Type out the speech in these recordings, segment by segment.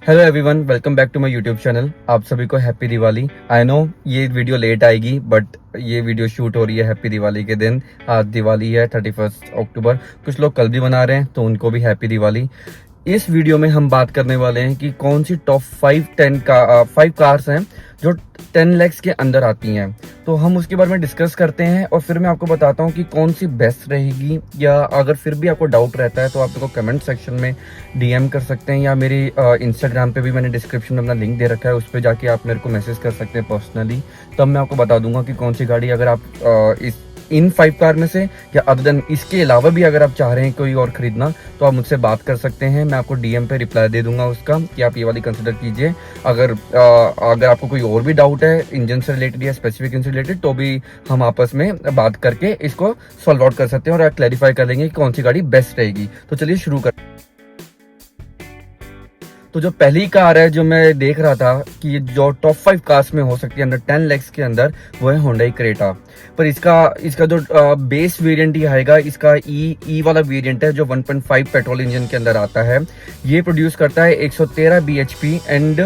Hello everyone, welcome back to my YouTube channel. आप सभी को हैप्पी दिवाली। आई नो ये वीडियो लेट आएगी, बट ये वीडियो शूट हो रही है हैप्पी दिवाली के दिन। आज दिवाली है 31 अक्टूबर। कुछ लोग कल भी मना रहे हैं, तो उनको भी हैप्पी दिवाली। इस वीडियो में हम बात करने वाले हैं कि कौन सी टॉप 5 कार्स हैं जो 10 lakhs के अंदर आती हैं। तो हम उसके बारे में डिस्कस करते हैं और फिर मैं आपको बताता हूँ कि कौन सी बेस्ट रहेगी, या अगर फिर भी आपको डाउट रहता है तो आप मेरे को कमेंट सेक्शन में डीएम कर सकते हैं, या मेरी इंस्टाग्राम पे भी मैंने डिस्क्रिप्शन में अपना लिंक दे रखा है, उस पर जाके आप मेरे को मैसेज कर सकते हैं पर्सनली। तब मैं आपको बता दूंगा कि कौन सी गाड़ी, अगर आप इन 5 कार में से या अदर देन इसके अलावा भी अगर आप चाह रहे हैं कोई और खरीदना, तो आप मुझसे बात कर सकते हैं। मैं आपको डीएम पे रिप्लाई दे दूंगा उसका कि आप ये वाली कंसिडर कीजिए। अगर आपको कोई और भी डाउट है इंजन से रिलेटेड या स्पेसिफिकेशन से रिलेटेड, तो भी हम आपस में बात करके इसको सॉल्व आउट कर सकते हैं और क्लैरिफाई कर लेंगे कि कौन सी गाड़ी बेस्ट रहेगी। तो चलिए शुरू कर। तो जो पहली कार है जो मैं देख रहा था कि जो टॉप 5 कार्स में हो सकती है अंडर 10 lakhs के अंदर, वो है Hyundai क्रेटा। पर इसका जो बेस वेरिएंट ही आएगा, इसका ई वाला वेरिएंट है जो 1.5 पेट्रोल इंजन के अंदर आता है। ये प्रोड्यूस करता है 113 bhp एंड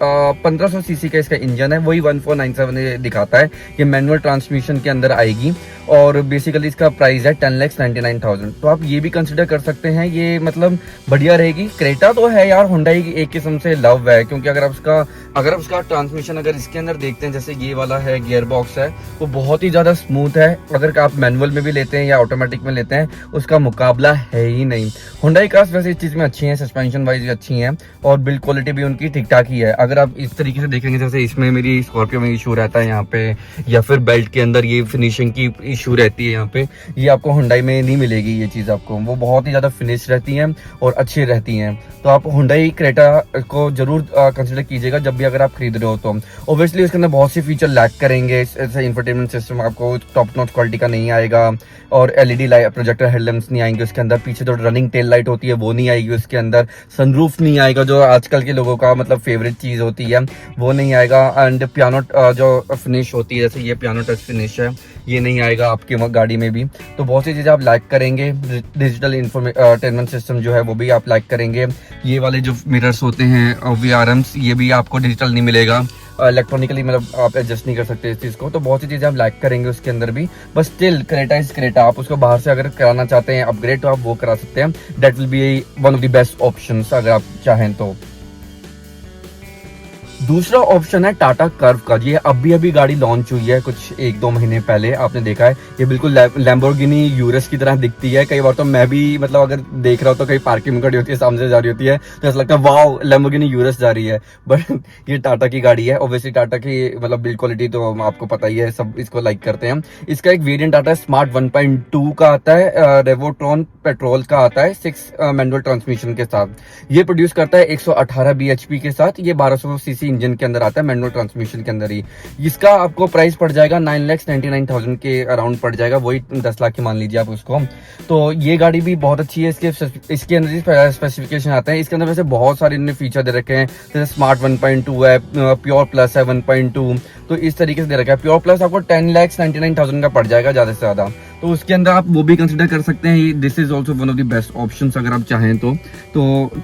1500 सीसी का इसका इंजन है। वही 1497 दिखाता है। ये मैनुअल ट्रांसमिशन के अंदर आएगी और बेसिकली इसका प्राइस है 10,99,000। तो आप ये भी कंसिडर कर सकते हैं, ये मतलब बढ़िया रहेगी। क्रेटा तो है यार, हुंडई की एक किस्म से लव है, क्योंकि अगर आप उसका ट्रांसमिशन अगर इसके अंदर देखते हैं, जैसे ये वाला है गियर बॉक्स है, वो बहुत ही ज्यादा स्मूथ है। अगर आप मैनुअल में भी लेते हैं या ऑटोमेटिक में लेते हैं, उसका मुकाबला है ही नहीं। हुंडई कार्स वैसे इस चीज में अच्छी है, सस्पेंशन वाइज भी अच्छी है और बिल्ड क्वालिटी भी उनकी ठीक ठाक ही है। अगर आप इस तरीके से देखेंगे, जैसे इसमें मेरी स्कॉर्पियो में इशू रहता है यहाँ पे, या फिर बेल्ट के अंदर ये फिनिशिंग की इशू रहती है यहाँ पे, ये आपको हुंडई में नहीं मिलेगी। ये चीज आपको वो बहुत ही ज्यादा फिनिश रहती है और अच्छी रहती हैं। तो आप हुंडई क्रेटा को जरूर कंसिडर कीजिएगा जब भी अगर आप खरीद रहे हो तो। ऑब्वियसली उसके अंदर बहुत सी फीचर लैक करेंगे, जैसे इंफोटेनमेंट सिस्टम आपको टॉप नॉच क्वालिटी का नहीं आएगा, और एलईडी लाइट प्रोजेक्टर हेडलैम्प्स नहीं आएंगे उसके अंदर। पीछे जो रनिंग टेल लाइट होती है वो नहीं आएगी उसके अंदर। सनरूफ नहीं आएगा, जो आजकल के लोगों का मतलब फेवरेट चीज होती है, वो नहीं आएगा। एंड पियानो जो फिनिश होती है, जैसे ये पियानो टच फिनिश है, ये नहीं आएगा आपकी गाड़ी में भी। तो बहुत सी चीजें आप लैक करेंगे। डिजिटल इंफोटेनमेंट सिस्टम जो है वो भी आप लैक करेंगे। ये वाले जो मिरर्स होते हैं VRMs, ये भी आपको डिजिटल नहीं मिलेगा, इलेक्ट्रॉनिकली मतलब आप एडजस्ट नहीं कर सकते इस चीज को। तो बहुत सी चीजें आप लैक करेंगे उसके अंदर भी। बस स्टिल क्रेटा इज क्रेटा। आप उसको बाहर से अगर कराना चाहते हैं अपग्रेड, तो आप वो करा सकते हैं। That will be one of the best options अगर आप चाहें तो। दूसरा ऑप्शन है टाटा कर्व का। ये अभी गाड़ी लॉन्च हुई है कुछ 1-2 महीने पहले, आपने देखा है। ये बिल्कुल लैम्बोर्गिनी यूरस की तरह दिखती है। कई बार तो मैं भी मतलब अगर देख रहा हूँ तो कहीं पार्किंग में खड़ी होती है, सामने से जा रही होती है, तो ऐसा लगता है वाओ लैम्बोर्गिनी यूरस जा रही है। बट ये टाटा की गाड़ी है। ऑब्वियसली टाटा की मतलब बिल्ड क्वालिटी तो आपको पता ही है, सब इसको लाइक करते हैं। इसका एक वेरियंट आता है स्मार्ट 1.2 का आता है, रेवोट्रॉन पेट्रोल का आता है 6 मैनुअल ट्रांसमिशन के साथ। ये प्रोड्यूस करता है 118 bhp के साथ। ये 1200 सीसी इंजन के अंदर आता है, मैनुअल ट्रांसमिशन के अंदर ही। इसका आपको प्राइस पड़ जाएगा 9,99,000 के अराउंड पड़ जाएगा, वही 10 लाख की मान लीजिए आप उसको। तो ये गाड़ी भी बहुत अच्छी है। इसके अंदर स्पेसिफिकेशन आते हैं। इसके अंदर वैसे बहुत सारे इन्होंने फीचर दे रखे हैं, जैसे स्मार्ट 1.2 है, प्योर प्लस है 1.2। तो इस तरीके से दे रखा है। प्योर प्लस आपको 10,99,000 का पड़ जाएगा ज्यादा से ज्यादा। तो उसके अंदर आप वो भी कंसिडर कर सकते हैं। This is also one of the best option अगर आप चाहें तो।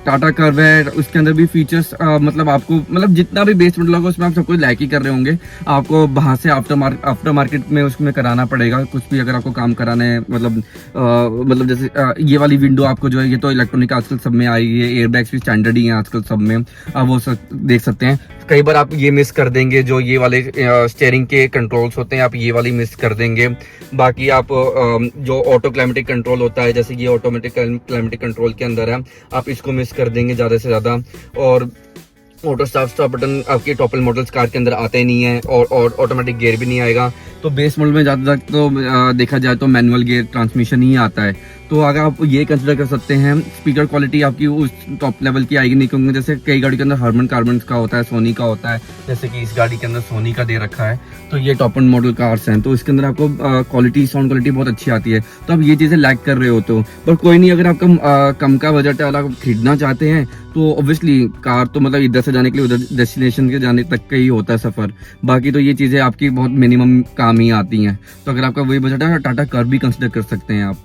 टाटा कर्व है, उसके अंदर भी फीचर्स मतलब आपको मतलब जितना भी बेस मॉडल होगा उसमें आप सब कुछ लाइक ही कर रहे होंगे। आपको बाहर से आफ्टर मार्केट में उसमें कराना पड़ेगा कुछ भी, अगर आपको काम कराना है। मतलब जैसे ये वाली विंडो आपको जो है, ये तो इलेक्ट्रॉनिक आजकल सब में आई है। एयरबैग्स भी स्टैंडर्ड ही है आजकल सब में, आप वो देख सकते हैं। कई बार आप ये मिस कर देंगे, जो ये वाले स्टीयरिंग के कंट्रोल्स होते हैं, आप ये वाली मिस कर देंगे। बाकी आप जो ऑटो क्लाइमेटिक कंट्रोल होता है, जैसे ये ऑटोमेटिक क्लाइमेटिक कंट्रोल के अंदर है, आप इसको मिस कर देंगे ज्यादा से ज्यादा। और ऑटो स्टार्ट बटन आपके टॉप एंड मॉडल्स कार के अंदर आते ही नहीं है, और ऑटोमेटिक गियर भी नहीं आएगा। तो बेस मॉडल में ज़्यादा तक तो देखा जाए तो मैनुअल गियर ट्रांसमिशन ही आता है। तो अगर आप ये कंसिडर कर सकते हैं। स्पीकर क्वालिटी आपकी उस टॉप लेवल की आएगी नहीं, क्योंकि जैसे कई गाड़ी के अंदर हार्मन कार्बन का होता है, सोनी का होता है, जैसे कि इस गाड़ी के अंदर सोनी का दे रखा है। तो ये टॉप एंड मॉडल कार्स हैं, तो इसके अंदर आपको क्वालिटी साउंड क्वालिटी बहुत अच्छी आती है। तो आप ये चीज़ें लैक कर रहे हो तो, पर कोई नहीं, अगर आपका कम का बजट वाला खरीदना चाहते हैं तो ऑब्वियसली कार तो मतलब इधर से जाने के लिए उधर डेस्टिनेशन के जाने तक का ही होता है सफर। बाकी तो ये चीज़ें आपकी बहुत मिनिमम काम ही आती हैं। तो अगर आपका वही बजट है, टाटा कर्व भी कंसिडर कर सकते हैं आप।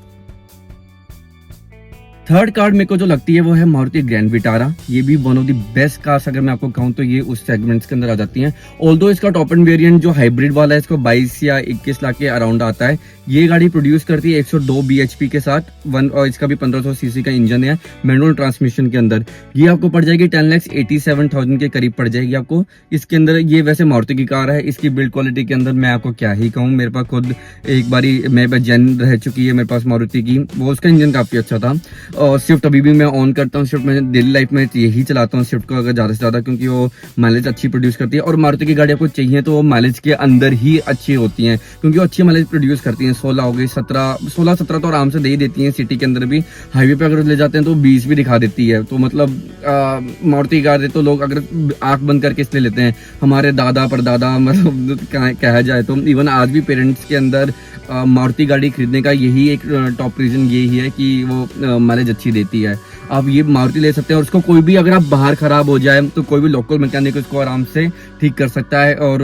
थर्ड कार मेरे को जो लगती है वो है मारुति ग्रैंड विटारा। ये भी one of the best cars अगर मैं आपको कहूँ तो ये उस सेगमेंट्स के अंदर आ जाती हैं। ऑल्दो इसका टॉप एंड वेरिएंट जो हाइब्रिड वाला है इसको 22 या 21 लाख के अराउंड आता है। ये गाड़ी प्रोड्यूस करती है 102 bhp के साथ और इसका भी 1500 सीसी का इंजन है मैनुअल ट्रांसमिशन के अंदर। ये आपको पड़ जाएगी 10,87,000 के करीब पड़ जाएगी आपको। इसके अंदर ये वैसे मारुति की कार है, इसकी बिल्ड क्वालिटी के अंदर मैं आपको क्या ही कहूँ, मेरे पास खुद एक बारी मेरे पास जेन रह चुकी है मेरे पास मारुति की, वो उसका इंजन काफी अच्छा था। और स्विफ्ट अभी भी मैं ऑन करता हूँ, स्विफ्ट मैं डेली लाइफ में यही चलाता हूँ स्विफ्ट को अगर ज्यादा से ज्यादा, क्योंकि वो माइलेज अच्छी प्रोड्यूस करती है। और मारुति की गाड़ी आपको चाहिए तो वो माइलेज के अंदर ही अच्छी होती है, क्योंकि वो अच्छी माइलेज प्रोड्यूस करती है। 16 हो गई, 16-17 तो आराम से दे ही देती है सिटी के अंदर भी। हाईवे पे अगर ले जाते हैं तो 20 भी दिखा देती है। तो मतलब मारुति कार तो लोग अगर आंख बंद करके इसलिए लेते हैं। हमारे दादा परदादा मतलब कहा जाए तो इवन आज भी पेरेंट्स के अंदर मारुति गाड़ी खरीदने का यही एक टॉप रीजन यही है कि वो माइलेज अच्छी देती है। आप ये मारुति ले सकते हैं और उसको कोई भी अगर आप बाहर खराब हो जाए तो कोई भी लोकल मैकेनिक उसको आराम से ठीक कर सकता है, और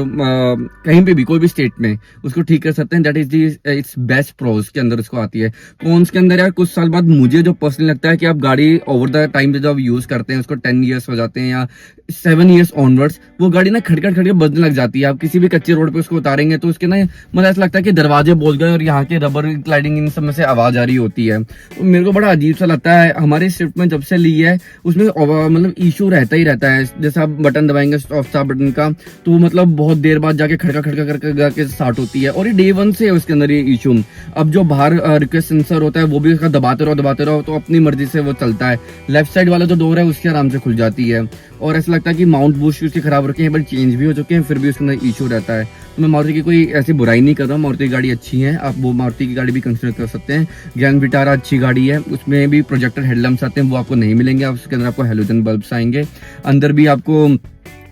कहीं पे भी कोई भी स्टेट में उसको ठीक कर सकते हैं। That is the it's best pros के अंदर उसको आती है। कॉन्स के अंदर यार कुछ साल बाद मुझे जो पर्सनली लगता है कि आप गाड़ी ओवर द टाइम जब यूज करते हैं उसको 10 ईयर्स हो जाते हैं या 7 ईयर्स ऑनवर्ड्स, वो गाड़ी ना खटखट खटखट बजने लग जाती है। आप किसी भी कच्चे रोड पे उसको उतारेंगे तो उसके ना मतलब ऐसा लगता है कि दरवाजे बोल गए और यहाँ के रबर क्लाइडिंग इन सब में से आवाज आ रही होती है। तो मेरे को बड़ा अजीब सा लगता है। हमारे स्विफ्ट में जब से ली है उसमें मतलब इशू रहता ही रहता है। जैसे आप बटन दबाएंगे ऑफ स्टार्ट बटन का तो मतलब बहुत देर बाद जाके खड़का खड़का करके स्टार्ट होती है, और ये डे 1 से है उसके अंदर ये इशू। अब जो बाहर रिक्वेस्ट सेंसर होता है वो भी उसका दबाते रहो तो अपनी मर्जी से वो चलता है। लेफ्ट साइड वाला जो डोर है उसकी आराम से खुल जाती है, और ऐसा लगता है कि माउंट बूस्ट उसके खराब रखे हैं, बट चेंज भी हो चुके हैं, फिर भी उसके अंदर इशू रहता है। तो मैं मारुति की कोई ऐसी बुराई नहीं कर रहा हूँ, मारुति की गाड़ी अच्छी है, आप वो मारुति की गाड़ी भी कंसिडर कर सकते हैं। ग्रैंड विटारा अच्छी गाड़ी है, उसमें भी प्रोजेक्टर हेडलैम्प्स आते हैं, वो आपको नहीं मिलेंगे। आप उसके अंदर आपको हेलोजन बल्ब्स आएंगे। अंदर भी आपको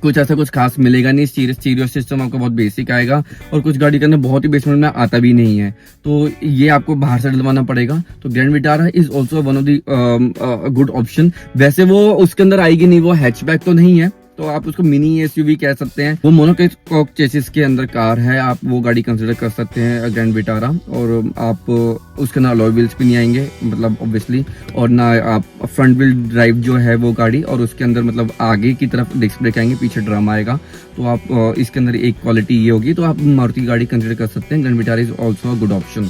कुछ ऐसा कुछ खास मिलेगा नहीं। स्टीरियो सिस्टम आपको बहुत बेसिक आएगा, और कुछ गाड़ी के अंदर बहुत ही बेसमेंट में आता भी नहीं है, तो ये आपको बाहर से डलवाना पड़ेगा। तो grand Vitara is also one of the good option. वैसे वो उसके अंदर आएगी नहीं, वो हैचबैक तो नहीं है, तो आप उसको मिनी एसयूवी कह सकते हैं। वो मोनोकोक चेसिस के अंदर कार है, आप वो गाड़ी कंसिडर कर सकते हैं ग्रैंड विटारा। और आप उसके ना अलॉय व्हील्स भी नहीं आएंगे मतलब ऑब्वियसली, और ना आप फ्रंट व्हील ड्राइव जो है वो गाड़ी, और उसके अंदर मतलब आगे की तरफ डिस्क ब्रेक आएंगे, पीछे ड्रम आएगा। तो आप इसके अंदर एक क्वालिटी ये होगी, तो आप मारुति गाड़ी कंसिडर कर सकते हैं। Grand Vitara is also a good option.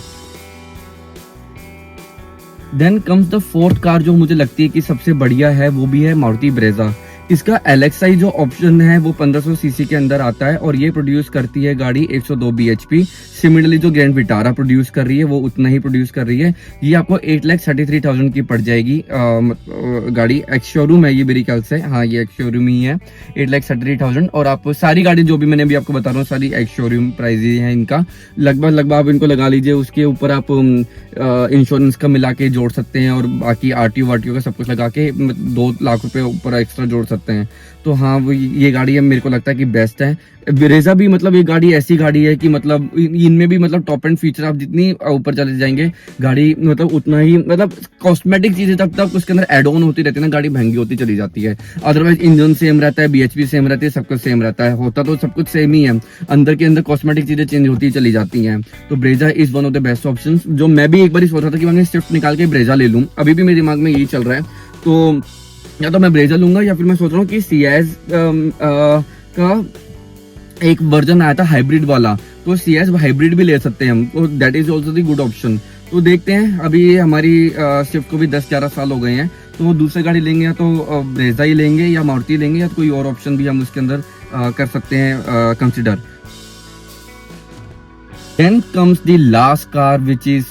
Then comes the fourth car जो मुझे लगती है कि सबसे बढ़िया है, वो भी है मारुति ब्रेजा। इसका LXi जो ऑप्शन है वो 1500 सीसी के अंदर आता है, और ये प्रोड्यूस करती है गाड़ी 102 bhp। सिमिलरली जो ग्रैंड विटारा प्रोड्यूस कर रही है वो उतना ही प्रोड्यूस कर रही है। ये आपको 8,33,000 की पड़ जाएगी गाड़ी। एक्स शोरूम है ये मेरे ख्याल से, हाँ ये एक्स शोरूम ही है, 8,33,000। और आप सारी गाड़ी जो भी मैंने अभी आपको बता रहा हूँ सारी एक्स शोरूम प्राइस है इनका। लगभग आप इनको लगा लीजिए, उसके ऊपर आप इंश्योरेंस का मिला के जोड़ सकते हैं, और बाकी RTO वार्टीओ का सब कुछ लगा के 2 लाख रुपए ऊपर एक्स्ट्रा जोड़ सकते हैं। तो हाँ वो ये गाड़ी है, मेरे को लगता है कि बेस्ट है। ब्रेजा भी मतलब ये गाड़ी ऐसी गाड़ी है कि मतलब इनमें भी मतलब टॉप एंड फीचर आप जितनी ऊपर चले जाएंगे गाड़ी मतलब उतना ही मतलब कॉस्मेटिक चीजें तब तक उसके अंदर एड ऑन होती रहती है ना, गाड़ी महंगी होती चली जाती है। अदरवाइज इंजन सेम रहता है, BHP सेम रहती है, सब कुछ सेम रहता है, होता तो सब कुछ सेम ही है, अंदर के अंदर कॉस्मेटिक चीजें चेंज होती चली जाती हैं। तो Brezza is one of the best option. जो मैं भी एक बार सोच रहा था कि मैं स्विफ्ट निकाल के ब्रेजा ले लूँ, अभी भी मेरे दिमाग में यही चल रहा है। तो या तो मैं ब्रेजा लूंगा, या फिर मैं सोच रहा हूँ कि सियाज का एक वर्जन आया था हाइब्रिड वाला, तो सियाज हाइब्रिड भी ले सकते हैं हम, तो that is also the good option. तो देखते हैं, अभी हमारी स्विफ्ट को भी 10-11 साल हो गए हैं, तो दूसरी गाड़ी लेंगे या तो ब्रेजा ही लेंगे या मारुति लेंगे, या तो कोई और ऑप्शन भी हम उसके अंदर कर सकते हैं consider. Then comes the last car which is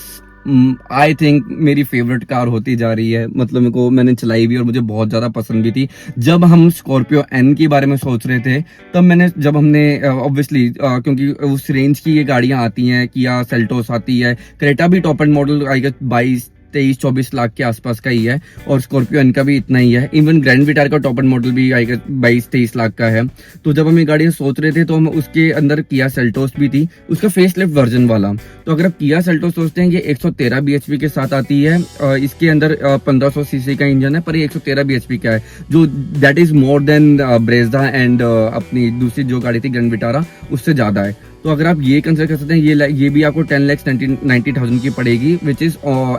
I think मेरी फेवरेट कार होती जा रही है। मतलब मैंने चलाई भी और मुझे बहुत ज्यादा पसंद भी थी। जब हम स्कॉर्पियो एन के बारे में सोच रहे थे तब जब हमने ऑब्वियसली क्योंकि उस रेंज की ये गाड़ियां आती हैं, किया सेल्टोस आती है, क्रेटा भी top end model I guess 23-24 lakh के आसपास का ही है, और स्कॉर्पियो एन का भी इतना ही है। इवन ग्रैंड विटारा का टॉप एंड मॉडल भी आई गेस 22-23 लाख का है। तो जब हम ये गाड़ी सोच रहे थे तो हम उसके अंदर किया सेल्टोस भी थी, उसका फेसलिफ्ट वर्जन वाला। तो अगर आप किया सेल्टोस सोचते हैं, ये 113 bhp के साथ आती है, इसके अंदर 1500 सीसी का इंजन है, पर ये 113 bhp का है, जो that is more than Brezza and अपनी दूसरी जो गाड़ी थी ग्रैंड विटारा उससे ज्यादा है। तो अगर आप ये कंसिडर कर सकते हैं, ये भी आपको 10,90,000 की पड़ेगी, which is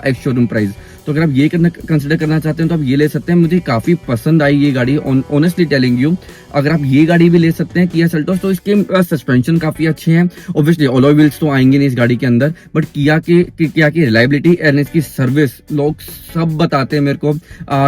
ex showroom price. तो अगर आप ये कंसिडर करना चाहते हैं तो आप ये ले सकते हैं। मुझे काफ़ी पसंद आई ये गाड़ी, ऑनेस्टली टेलिंग यू। अगर आप ये गाड़ी भी ले सकते हैं किया सेल्टोस, तो इसके सस्पेंशन काफ़ी अच्छे हैं। ऑब्वियसली अलॉय व्हील्स तो आएंगे नहीं इस गाड़ी के अंदर, बट किया की रिलायबिलिटी एंड इसकी सर्विस लोग सब बताते हैं मेरे को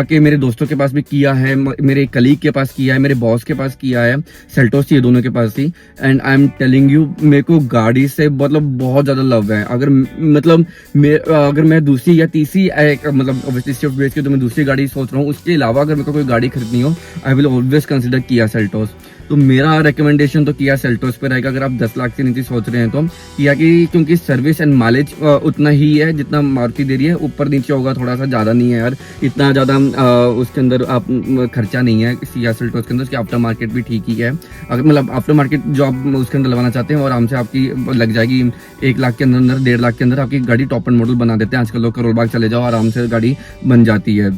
कि मेरे दोस्तों के पास भी किया है, मेरे कलीग के पास किया है, मेरे बॉस के पास किया है, सेल्टोस ये दोनों के पास थी। And I am telling you, मेरे को गाड़ी से मतलब बहुत ज़्यादा लव है। अगर मैं दूसरी या तीसरी मतलब ऑब्वियसली स्विफ्ट बेस की तो मैं दूसरी गाड़ी सोच रहा हूँ, उसके अलावा अगर मेरे को कोई गाड़ी खरीदनी हो, I will always consider Kia Seltos. तो मेरा रिकमेंडेशन तो किया सेल्टोस पे रहेगा अगर आप 10 लाख से नीचे सोच रहे हैं तो। किया की क्योंकि सर्विस एंड माइलेज उतना ही है जितना मारुति दे रही है, ऊपर नीचे होगा थोड़ा सा, ज़्यादा नहीं है यार, इतना ज़्यादा उसके अंदर आप खर्चा नहीं है किया सेल्टोस के अंदर। उसकी आफ्टर मार्केट भी ठीक ही है, अगर मतलब आफ्टर मार्केट जो आप उसके अंदर लगाना चाहते हैं और आराम से आपकी लग जाएगी 1 लाख के अंदर, 1.5 लाख के अंदर आपकी गाड़ी टॉप एंड मॉडल बना देते हैं आजकल लोग। करोल बाग चले जाओ, आराम से गाड़ी बन जाती है।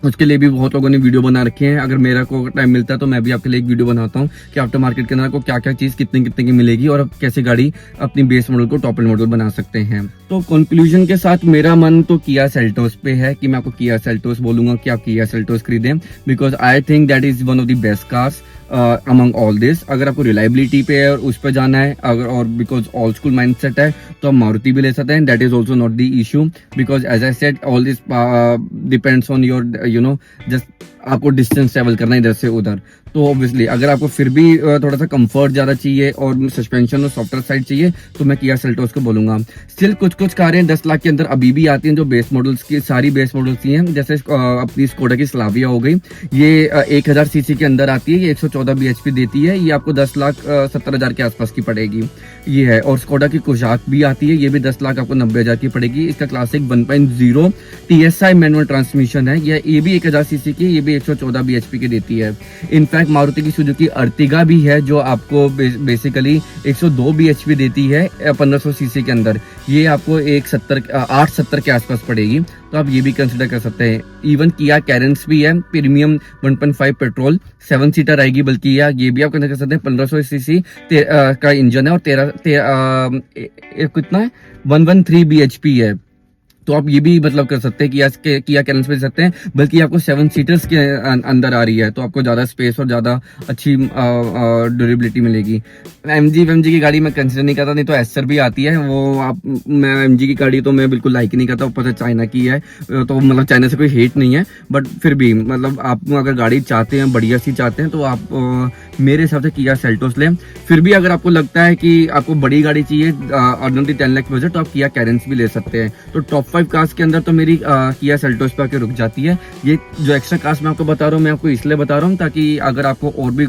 उसके लिए भी बहुत लोगों ने वीडियो बना रखे हैं। अगर मेरा को टाइम मिलता है तो मैं भी आपके लिए एक वीडियो बनाता हूँ कि आफ्टर मार्केट के अंदर आपको क्या क्या चीज़ कितने कितने की मिलेगी और आप कैसे गाड़ी अपनी बेस मॉडल को टॉप एंड मॉडल बना सकते हैं। तो कंक्लूजन के साथ मेरा मन तो किया सेल्टोस पे है कि मैं आपको किया सेल्टोस बोलूंगा कि आप किया सेल्टोस खरीदें, because I think that is one of the best cars among all this. अगर आपको रिलायबिलिटी पे और उस पर जाना है, अगर और बिकॉज ओल्ड स्कूल माइंडसेट है तो आप मारुति भी ले सकते हैं। That is also not the issue, because as I said all this depends on your just आपको डिस्टेंस ट्रेवल करना इधर से उधर। तो ऑब्वियसली अगर आपको फिर भी थोड़ा सा कंफर्ट ज़्यादा चाहिए और सस्पेंशन और सॉफ्टवेयर साइड चाहिए तो मैं किया सेल्टोस को बोलूँगा। स्टिल कुछ कारें 10 लाख के अंदर अभी भी आती हैं जो बेस मॉडल्स की, सारी बेस मॉडल्स की हैं। जैसे अपनी स्कोडा की स्लाविया हो गई, ये 1000 सीसी के अंदर आती है, ये 114 bhp देती है, ये आपको 10,70,000 के आसपास की पड़ेगी ये है। और स्कोडा की कुशाक भी आती है, ये भी 10 लाख आपको 90,000 की पड़ेगी। इसका क्लासिक 1.0 TSI मैनुअल ट्रांसमिशन है, ये भी 1000 सीसी की, ये भी 114 bhp की देती है। इनफैक्ट मारुति की सुजुकी अर्टिगा भी है जो आपको बेसिकली 102 bhp देती है 1500 सीसी के अंदर, ये आपको 870 के आसपास पड़ेगी। तो आप ये भी कंसिडर कर सकते हैं। इवन किया कैरेंस भी है, प्रीमियम 1.5 पेट्रोल 7 सीटर आएगी, बल्कि ये भी आप कंसिडर कर सकते हैं। 1500 सीसी का इंजन है और कितना है 113 bhp है। तो आप ये भी मतलब कर सकते हैं कि किया कैरेंस पे सकते हैं, बल्कि आपको 7 सीटर्स के अंदर आ रही है तो आपको ज़्यादा स्पेस और ज़्यादा अच्छी ड्यूरेबिलिटी मिलेगी। एमजी की गाड़ी मैं कंसिडर नहीं करता, नहीं तो एसर भी आती है वो मैं एमजी की गाड़ी तो मैं बिल्कुल लाइक ही नहीं करता, ऊपर से चाइना की है तो मतलब चाइना से कोई हेट नहीं है, बट फिर भी मतलब आप अगर गाड़ी चाहते हैं बढ़िया सी चाहते हैं तो आप मेरे हिसाब से किया सेल्टोस लें। फिर भी अगर आपको लगता है कि आपको बड़ी गाड़ी चाहिए ऑर्डिनरी 10 लाख बजट तो आप किया कैरेंस भी ले सकते हैं। तो टॉप 5 कार्स के अंदर तो मेरी किया सेल्टोस पे आके रुक जाती है। ये जो एक्स्ट्रा कार्स मैं आपको बता रहा हूँ मैं आपको इसलिए बता रहा हूँ ताकि अगर आपको और भी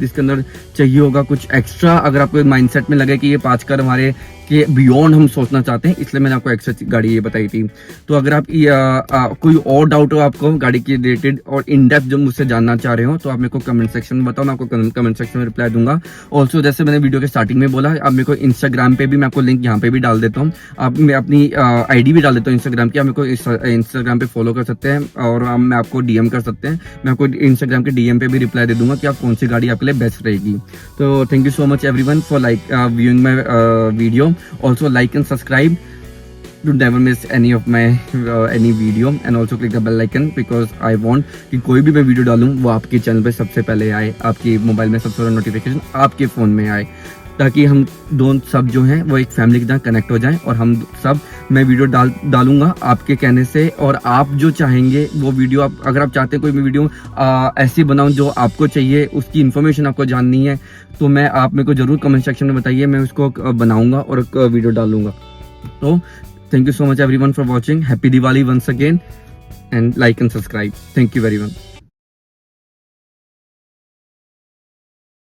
इसके अंदर चाहिए होगा कुछ एक्स्ट्रा, अगर आपको माइंडसेट में लगे कि ये 5 कार हमारे के बियॉन्ड हम सोचना चाहते हैं, इसलिए मैंने आपको एक्स्ट्रा गाड़ी ये बताई थी। तो अगर आप कोई और डाउट हो आपको गाड़ी के रिलेटेड और इन डेप्थ जो मुझसे जानना चाह रहे हो तो आप मेरे को कमेंट सेक्शन में बताओ, मैं आपको कमेंट सेक्शन में रिप्लाई दूंगा। ऑल्सो जैसे मैंने वीडियो के स्टार्टिंग में बोला, आप मेरे को इंस्टाग्राम पे भी मैं आपको लिंक यहाँ पे भी डाल देता हूँ, आप मैं अपनी ID भी डाल देता हूँ इंस्टाग्राम की, आप मेरे को इंस्टाग्राम पे फॉलो कर सकते हैं और मैं आपको DM कर सकते हैं। मैं आपको इंस्टाग्राम के DM पे भी रिप्लाई दे दूंगा कि आप कौन सी गाड़ी आपके लिए बेस्ट रहेगी। तो thank you so much everyone for viewing my video. Also like and subscribe to never miss any of my any video and also click the bell icon because I want कि कोई भी मैं video डालूं वो आपके channel पे सबसे पहले आए, आपके मोबाइल में सबसे पहले नोटिफिकेशन आपके फ़ोन में आए, ताकि हम दोनों सब जो हैं वो एक फैमिली की तरह कनेक्ट हो जाएं। और हम सब मैं वीडियो डालूंगा आपके कहने से, और आप जो चाहेंगे वो वीडियो आप अगर आप चाहते हैं कोई भी वीडियो ऐसी बनाऊं जो आपको चाहिए, उसकी इन्फॉर्मेशन आपको जाननी है तो मैं आप मेरे को ज़रूर कमेंट सेक्शन में बताइए, मैं उसको बनाऊंगा और वीडियो डालूंगा। तो thank you so much everyone for watching. Happy Diwali once again and like and subscribe. Thank you very much.